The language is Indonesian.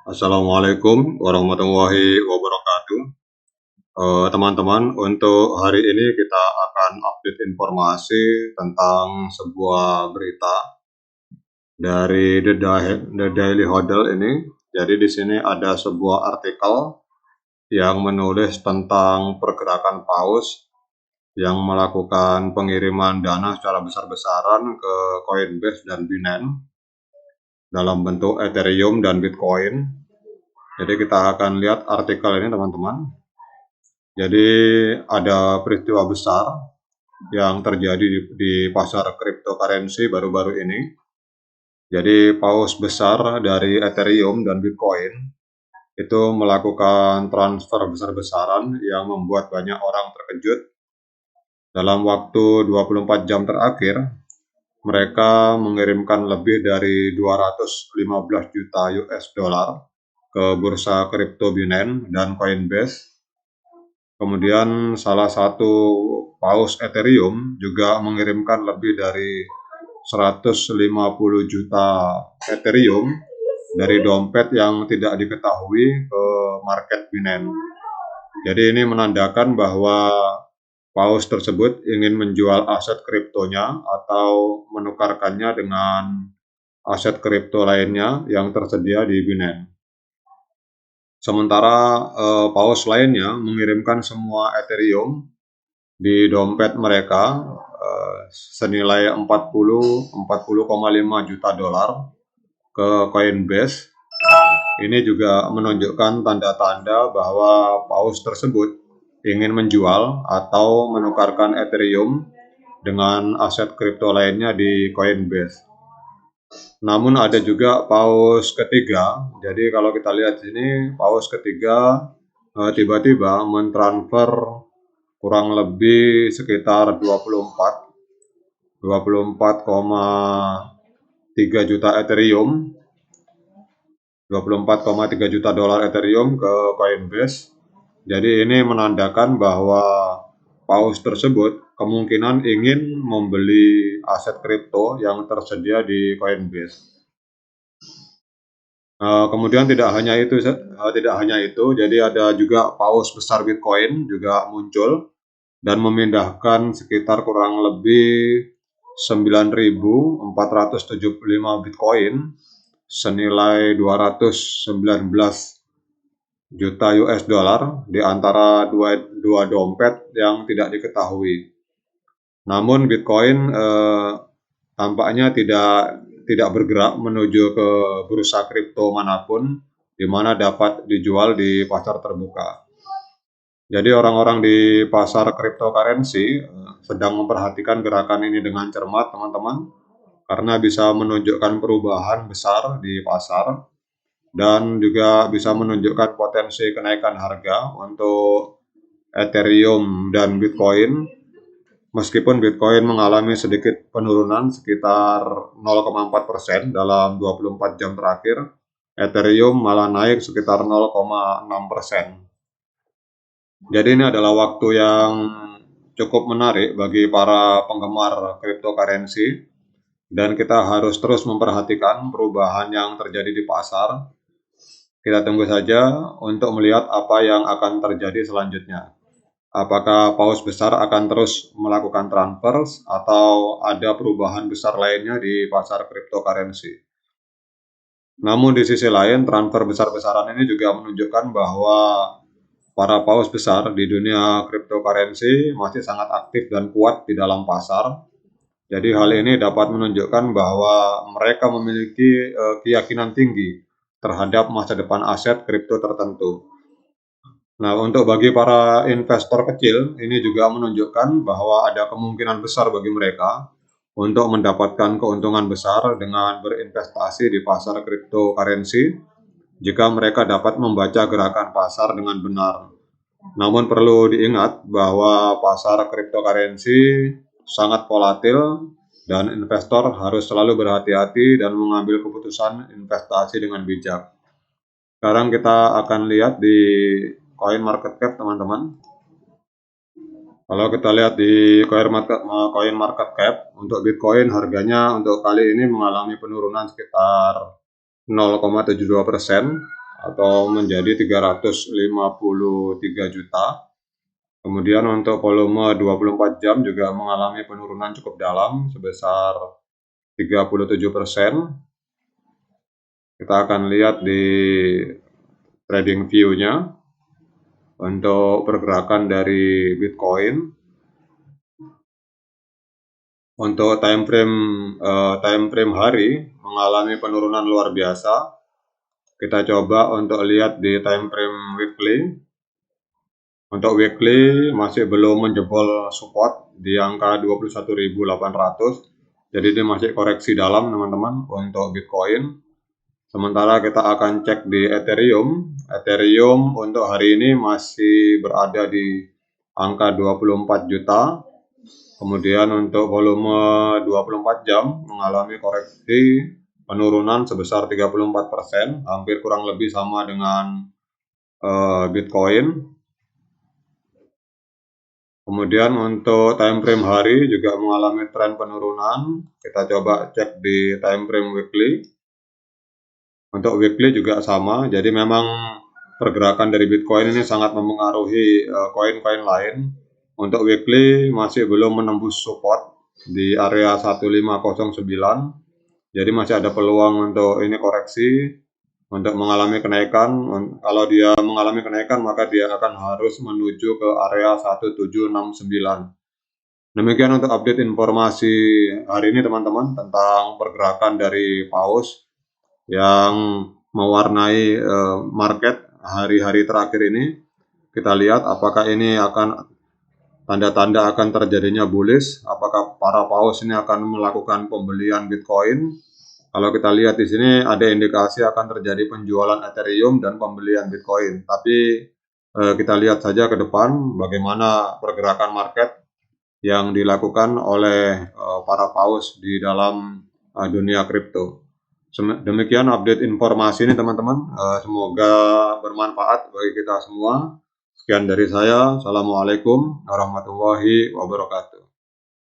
Assalamualaikum warahmatullahi wabarakatuh. Teman-teman, untuk hari ini kita akan update informasi tentang sebuah berita dari The Daily Hodl ini. Jadi di sini ada sebuah artikel yang menulis tentang pergerakan paus yang melakukan pengiriman dana secara besar-besaran ke Coinbase dan Binance dalam bentuk Ethereum dan Bitcoin. Jadi kita akan lihat artikel ini, teman-teman. Jadi ada peristiwa besar yang terjadi di pasar cryptocurrency baru-baru ini. Jadi paus besar dari Ethereum dan Bitcoin itu melakukan transfer besar-besaran yang membuat banyak orang terkejut. Dalam waktu 24 jam terakhir, mereka mengirimkan lebih dari 215 juta US dollar ke bursa kripto Binance dan Coinbase. Kemudian salah satu paus Ethereum juga mengirimkan lebih dari 150 juta Ethereum dari dompet yang tidak diketahui ke market Binance. Jadi ini menandakan bahwa paus tersebut ingin menjual aset kriptonya atau menukarkannya dengan aset kripto lainnya yang tersedia di Binance. Sementara paus lainnya mengirimkan semua Ethereum di dompet mereka senilai 40,5 juta dolar ke Coinbase. Ini juga menunjukkan tanda-tanda bahwa paus tersebut ingin menjual atau menukarkan Ethereum dengan aset kripto lainnya di Coinbase. Namun ada juga paus ketiga. Jadi kalau kita lihat sini, paus ketiga tiba-tiba mentransfer kurang lebih sekitar 24,3 juta Ethereum, 24,3 juta dolar Ethereum ke Coinbase. Jadi ini menandakan bahwa paus tersebut kemungkinan ingin membeli aset kripto yang tersedia di Coinbase. Kemudian tidak hanya itu, jadi ada juga paus besar Bitcoin juga muncul dan memindahkan sekitar kurang lebih 9.475 Bitcoin senilai 219 juta US dollar di antara dua dompet yang tidak diketahui. Namun Bitcoin tampaknya tidak bergerak menuju ke bursa kripto manapun di mana dapat dijual di pasar terbuka. Jadi orang-orang di pasar cryptocurrency sedang memperhatikan gerakan ini dengan cermat, teman-teman, karena bisa menunjukkan perubahan besar di pasar dan juga bisa menunjukkan potensi kenaikan harga untuk Ethereum dan Bitcoin. Meskipun Bitcoin mengalami sedikit penurunan sekitar 0,4% dalam 24 jam terakhir, Ethereum malah naik sekitar 0,6%. Jadi ini adalah waktu yang cukup menarik bagi para penggemar cryptocurrency dan kita harus terus memperhatikan perubahan yang terjadi di pasar. Kita tunggu saja untuk melihat apa yang akan terjadi selanjutnya. Apakah paus besar akan terus melakukan transfer atau ada perubahan besar lainnya di pasar cryptocurrency. Namun di sisi lain, transfer besar-besaran ini juga menunjukkan bahwa para paus besar di dunia cryptocurrency masih sangat aktif dan kuat di dalam pasar. Jadi hal ini dapat menunjukkan bahwa mereka memiliki keyakinan tinggi terhadap masa depan aset kripto tertentu. Nah, untuk bagi para investor kecil, ini juga menunjukkan bahwa ada kemungkinan besar bagi mereka untuk mendapatkan keuntungan besar dengan berinvestasi di pasar cryptocurrency jika mereka dapat membaca gerakan pasar dengan benar. Namun perlu diingat bahwa pasar cryptocurrency sangat volatil dan investor harus selalu berhati-hati dan mengambil keputusan investasi dengan bijak. Sekarang kita akan lihat di CoinMarketCap, teman-teman. Kalau kita lihat di CoinMarketCap, untuk Bitcoin harganya untuk kali ini mengalami penurunan sekitar 0,72%. atau menjadi 353 juta. Kemudian untuk volume 24 jam juga mengalami penurunan cukup dalam sebesar 37%. Kita akan lihat di trading view-nya untuk pergerakan dari Bitcoin. Untuk time frame hari mengalami penurunan luar biasa. Kita coba untuk lihat di time frame weekly. Untuk weekly masih belum menjebol support di angka 21.800. Jadi ini masih koreksi dalam teman-teman untuk Bitcoin. Sementara kita akan cek di Ethereum. Ethereum untuk hari ini masih berada di angka 24 juta. Kemudian untuk volume 24 jam mengalami koreksi penurunan sebesar 34%, hampir kurang lebih sama dengan Bitcoin. Kemudian untuk time frame hari juga mengalami tren penurunan. Kita coba cek di time frame weekly. Untuk weekly juga sama. Jadi memang pergerakan dari Bitcoin ini sangat mempengaruhi koin-koin lain. Untuk weekly masih belum menembus support di area 1509. Jadi masih ada peluang untuk ini koreksi untuk mengalami kenaikan. Kalau dia mengalami kenaikan maka dia akan harus menuju ke area 1769. Demikian untuk update informasi hari ini teman-teman tentang pergerakan dari paus yang mewarnai market hari-hari terakhir ini. Kita lihat apakah ini akan tanda-tanda akan terjadinya bullish, apakah para paus ini akan melakukan pembelian Bitcoin. Kalau kita lihat di sini ada indikasi akan terjadi penjualan Ethereum dan pembelian Bitcoin. Tapi kita lihat saja ke depan bagaimana pergerakan market yang dilakukan oleh para paus di dalam dunia kripto. Demikian update informasi ini teman-teman. Semoga bermanfaat bagi kita semua. Sekian dari saya. Assalamualaikum warahmatullahi wabarakatuh.